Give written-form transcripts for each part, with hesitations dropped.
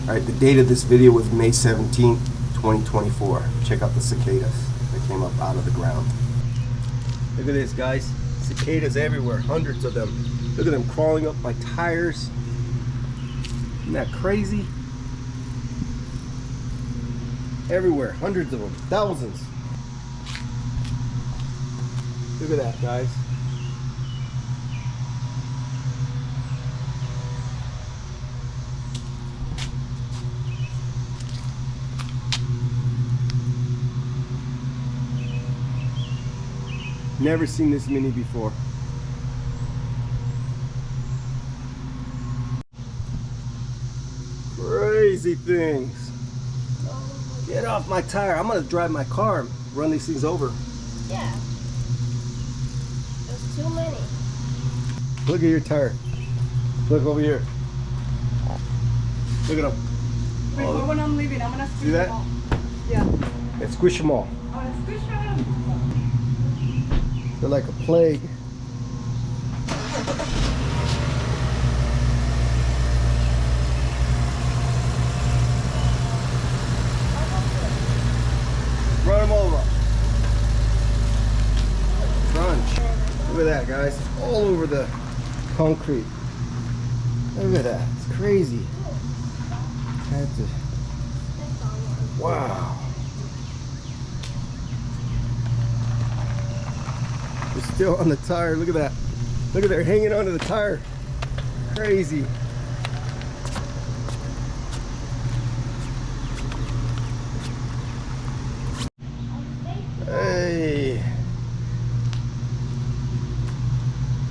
Alright, the date of this video was May 17th, 2024. Check out the cicadas that came up out of the ground. Look at this, guys. Cicadas everywhere, hundreds of them. Look at them crawling up my tires. Isn't that crazy? Everywhere, hundreds of them, thousands. Look at that, guys. Never seen this many before. Crazy things. Get off my tire. I'm gonna drive my car and run these things over. Yeah. There's too many. Look at your tire. Look over here. Look at them. Before when I'm leaving, I'm gonna squish See that? them all. Yeah. And squish them all. I'm gonna squish them. They're like a plague. Run them over. Crunch. Look at that, guys. It's all over the concrete. Look at that. It's crazy. I had to... Wow. They're still on the tire. Look at that. Look at they're hanging onto the tire. Crazy. Hey.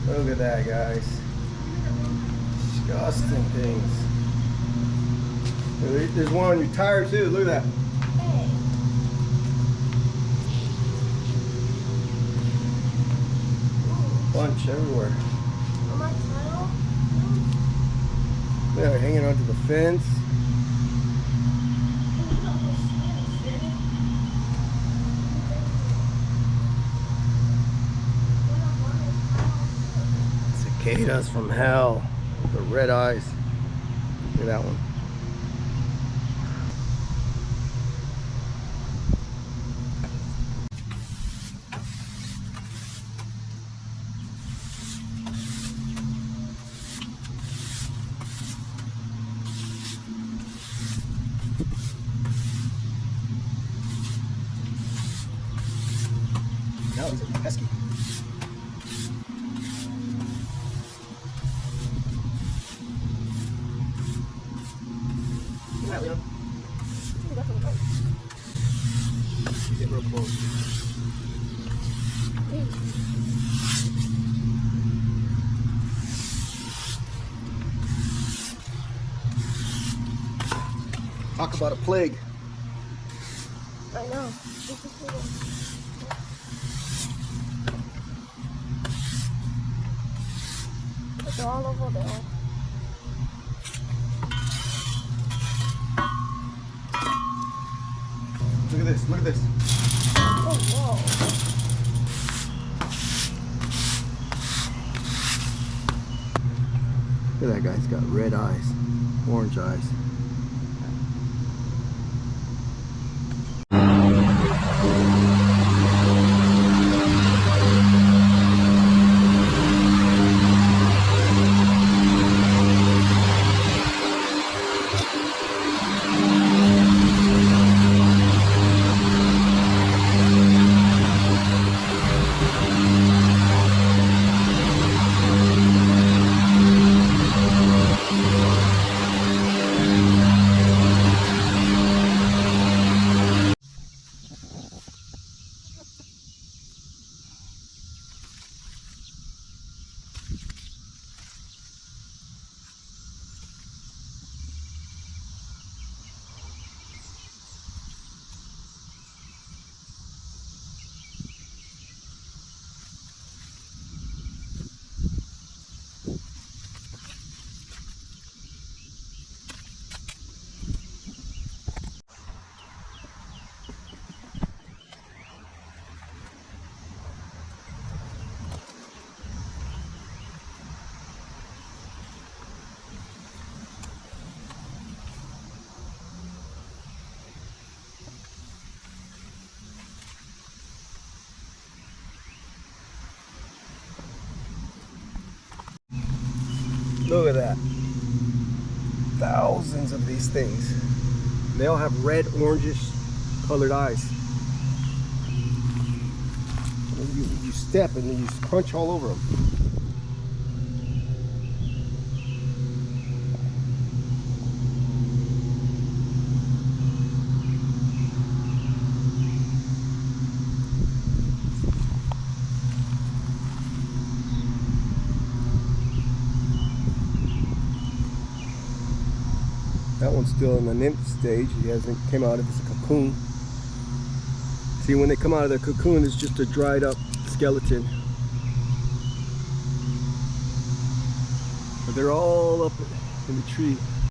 Look at that, guys. Disgusting things. There's one on your tire too. Look at that. Bunch everywhere. They're hanging onto the fence. Cicadas from hell. The red eyes. Look at that one. Now he's a pesky. Look at that, Leon. Get real close. Talk about a plague. I know. This is little. It's all over there. Look at this, look at this. Oh, whoa. Look at that guy, he's got red eyes, orange eyes. Look at that. Thousands of these things. They all have red, orangish colored eyes. And you step and you crunch all over them. That one's still in the nymph stage. He hasn't came out of his cocoon. See, when they come out of their cocoon, it's just a dried up skeleton. But they're all up in the tree.